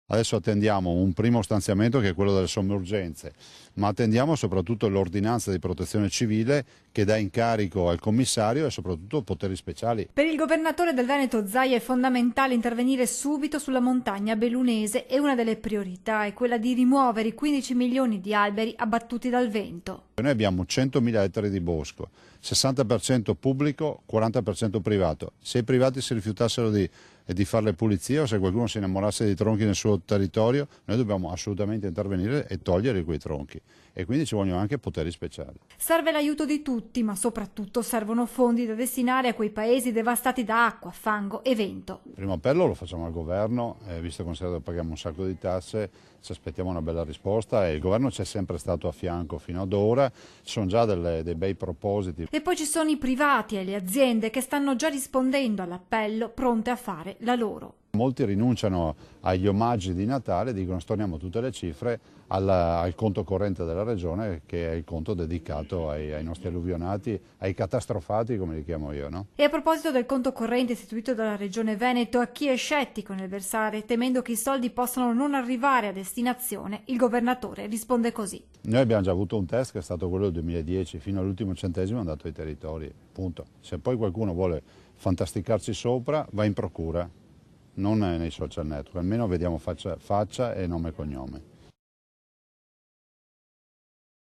Adesso attendiamo un primo stanziamento che è quello delle somme urgenze, ma attendiamo soprattutto l'ordinanza di protezione civile che dà incarico al commissario e soprattutto poteri speciali. Per il governatore del Veneto Zaia è fondamentale intervenire subito sulla montagna bellunese e una delle priorità è quella di rimuovere i 15 milioni di alberi abbattuti dal vento. Noi abbiamo 100.000 ettari di bosco, 60% pubblico, 40% privato. Se i privati si rifiutassero di fare le pulizie o se qualcuno si innamorasse di tronchi nel suo territorio, noi dobbiamo assolutamente intervenire e togliere quei tronchi. E quindi ci vogliono anche poteri speciali. Serve l'aiuto di tutti, ma soprattutto servono fondi da destinare a quei paesi devastati da acqua, fango e vento. Il primo appello lo facciamo al governo, visto che considerato che paghiamo un sacco di tasse, ci aspettiamo una bella risposta e il governo ci è sempre stato a fianco fino ad ora, ci sono già dei bei propositi. E poi ci sono i privati e le aziende che stanno già rispondendo all'appello, pronte a fare la loro. Molti rinunciano agli omaggi di Natale e dicono storniamo tutte le cifre al conto corrente della regione, che è il conto dedicato ai nostri alluvionati, ai catastrofati come li chiamo io, no? E a proposito del conto corrente istituito dalla Regione Veneto, a chi è scettico nel versare, temendo che i soldi possano non arrivare a destinazione, il governatore risponde così. Noi abbiamo già avuto un test che è stato quello del 2010, fino all'ultimo centesimo è andato ai territori, punto. Se poi qualcuno vuole fantasticarci sopra, va in procura. Non nei social network, almeno vediamo faccia e nome e cognome.